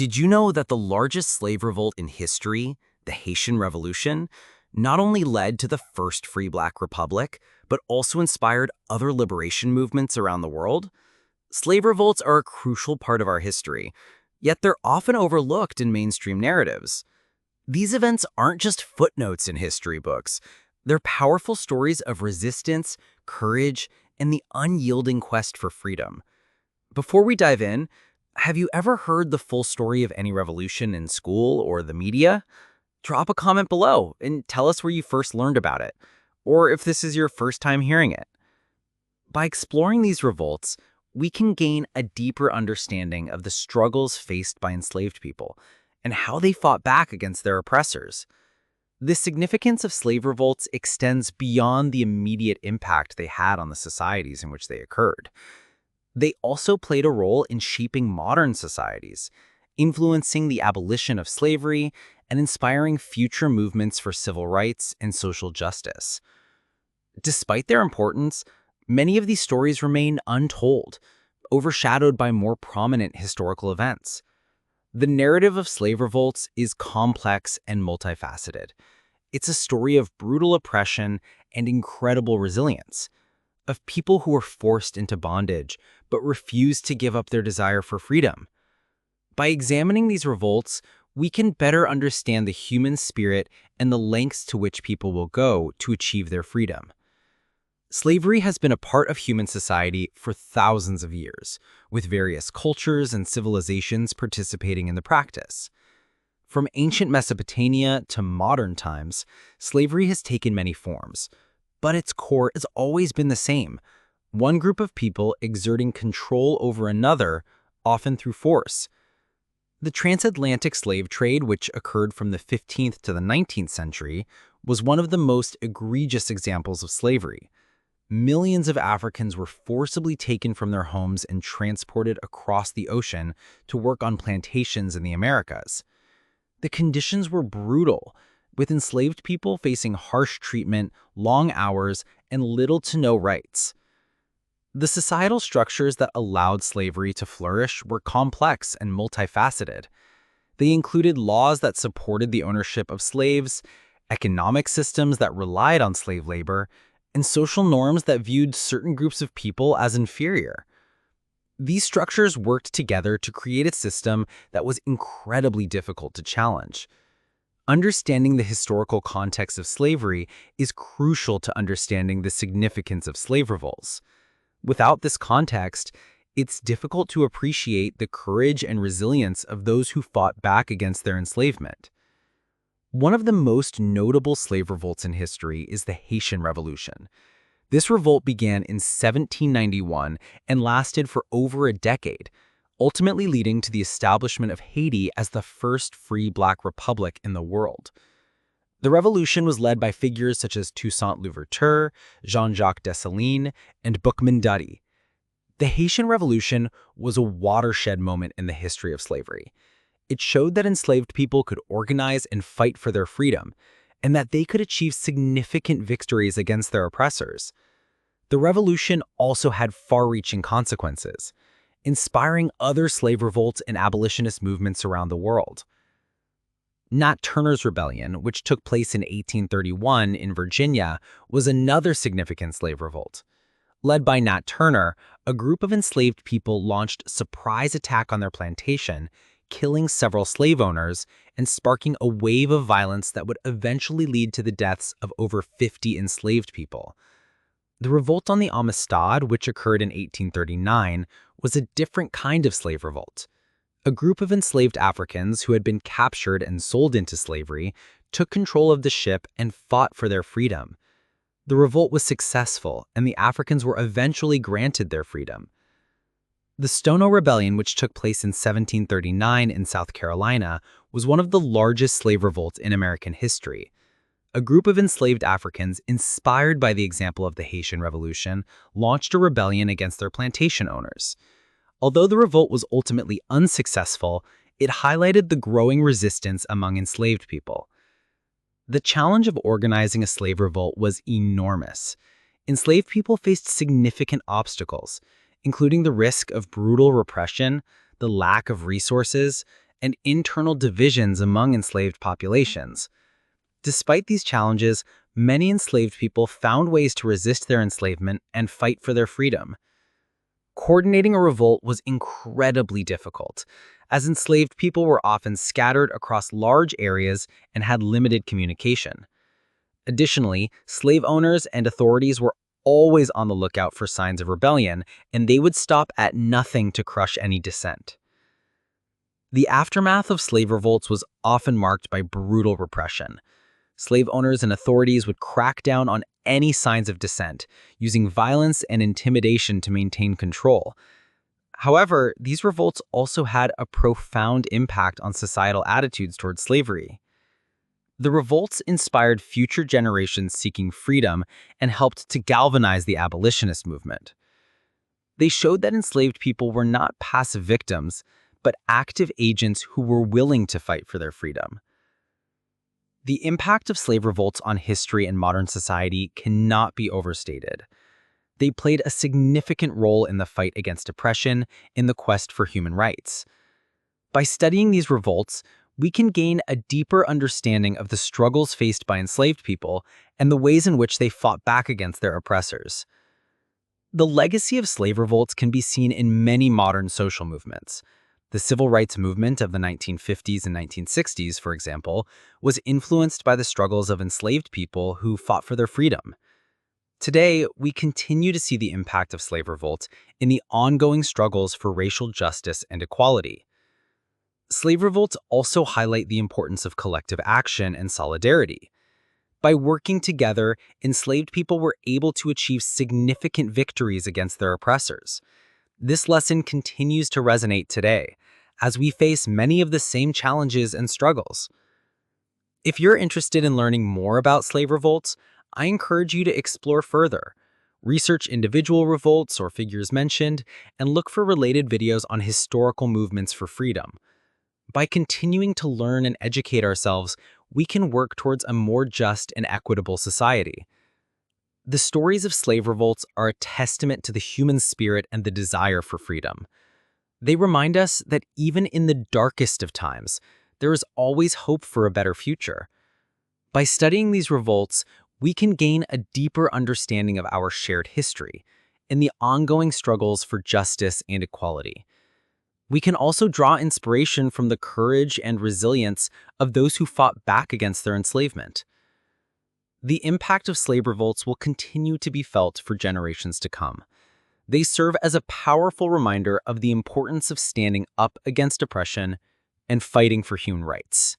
Did you know that the largest slave revolt in history, the Haitian Revolution, not only led to the first free Black Republic, but also inspired other liberation movements around the world? Slave revolts are a crucial part of our history, yet they're often overlooked in mainstream narratives. These events aren't just footnotes in history books. They're powerful stories of resistance, courage, and the unyielding quest for freedom. Before we dive in, have you ever heard the full story of any revolution in school or the media? Drop a comment below and tell us where you first learned about it, or if this is your first time hearing it. By exploring these revolts, we can gain a deeper understanding of the struggles faced by enslaved people and how they fought back against their oppressors. The significance of slave revolts extends beyond the immediate impact they had on the societies in which they occurred. They also played a role in shaping modern societies, influencing the abolition of slavery and inspiring future movements for civil rights and social justice. Despite their importance, many of these stories remain untold, overshadowed by more prominent historical events. The narrative of slave revolts is complex and multifaceted. It's a story of brutal oppression and incredible resilience, of people who were forced into bondage but refused to give up their desire for freedom. By examining these revolts, we can better understand the human spirit and the lengths to which people will go to achieve their freedom. Slavery has been a part of human society for thousands of years, with various cultures and civilizations participating in the practice. From ancient Mesopotamia to modern times, slavery has taken many forms, but its core has always been the same: one group of people exerting control over another, often through force. The transatlantic slave trade, which occurred from the 15th to the 19th century, was one of the most egregious examples of slavery. Millions of Africans were forcibly taken from their homes and transported across the ocean to work on plantations in the Americas. The conditions were brutal, with enslaved people facing harsh treatment, long hours, and little to no rights. The societal structures that allowed slavery to flourish were complex and multifaceted. They included laws that supported the ownership of slaves, economic systems that relied on slave labor, and social norms that viewed certain groups of people as inferior. These structures worked together to create a system that was incredibly difficult to challenge. Understanding the historical context of slavery is crucial to understanding the significance of slave revolts. Without this context, it's difficult to appreciate the courage and resilience of those who fought back against their enslavement. One of the most notable slave revolts in history is the Haitian Revolution. This revolt began in 1791 and lasted for over a decade, ultimately leading to the establishment of Haiti as the first free Black republic in the world. The revolution was led by figures such as Toussaint Louverture, Jean-Jacques Dessalines, and Boukman Dutty. The Haitian Revolution was a watershed moment in the history of slavery. It showed that enslaved people could organize and fight for their freedom, and that they could achieve significant victories against their oppressors. The revolution also had far-reaching consequences, inspiring other slave revolts and abolitionist movements around the world. Nat Turner's rebellion, which took place in 1831 in Virginia, was another significant slave revolt. Led by Nat Turner, a group of enslaved people launched a surprise attack on their plantation, killing several slave owners and sparking a wave of violence that would eventually lead to the deaths of over 50 enslaved people. The revolt on the Amistad, which occurred in 1839, was a different kind of slave revolt. A group of enslaved Africans who had been captured and sold into slavery took control of the ship and fought for their freedom. The revolt was successful, and the Africans were eventually granted their freedom. The Stono Rebellion, which took place in 1739 in South Carolina, was one of the largest slave revolts in American history. A group of enslaved Africans, inspired by the example of the Haitian Revolution, launched a rebellion against their plantation owners. Although the revolt was ultimately unsuccessful, it highlighted the growing resistance among enslaved people. The challenge of organizing a slave revolt was enormous. Enslaved people faced significant obstacles, including the risk of brutal repression, the lack of resources, and internal divisions among enslaved populations. Despite these challenges, many enslaved people found ways to resist their enslavement and fight for their freedom. Coordinating a revolt was incredibly difficult, as enslaved people were often scattered across large areas and had limited communication. Additionally, slave owners and authorities were always on the lookout for signs of rebellion, and they would stop at nothing to crush any dissent. The aftermath of slave revolts was often marked by brutal repression. Slave owners and authorities would crack down on any signs of dissent, using violence and intimidation to maintain control. However, these revolts also had a profound impact on societal attitudes towards slavery. The revolts inspired future generations seeking freedom and helped to galvanize the abolitionist movement. They showed that enslaved people were not passive victims, but active agents who were willing to fight for their freedom. The impact of slave revolts on history and modern society cannot be overstated. They played a significant role in the fight against oppression in the quest for human rights. By studying these revolts, we can gain a deeper understanding of the struggles faced by enslaved people and the ways in which they fought back against their oppressors. The legacy of slave revolts can be seen in many modern social movements. The civil rights movement of the 1950s and 1960s, for example, was influenced by the struggles of enslaved people who fought for their freedom. Today, we continue to see the impact of slave revolts in the ongoing struggles for racial justice and equality. Slave revolts also highlight the importance of collective action and solidarity. By working together, enslaved people were able to achieve significant victories against their oppressors. This lesson continues to resonate today, as we face many of the same challenges and struggles. If you're interested in learning more about slave revolts, I encourage you to explore further. Research individual revolts or figures mentioned, and look for related videos on historical movements for freedom. By continuing to learn and educate ourselves, we can work towards a more just and equitable society. The stories of slave revolts are a testament to the human spirit and the desire for freedom. They remind us that even in the darkest of times, there is always hope for a better future. By studying these revolts, we can gain a deeper understanding of our shared history and the ongoing struggles for justice and equality. We can also draw inspiration from the courage and resilience of those who fought back against their enslavement. The impact of slave revolts will continue to be felt for generations to come. They serve as a powerful reminder of the importance of standing up against oppression and fighting for human rights.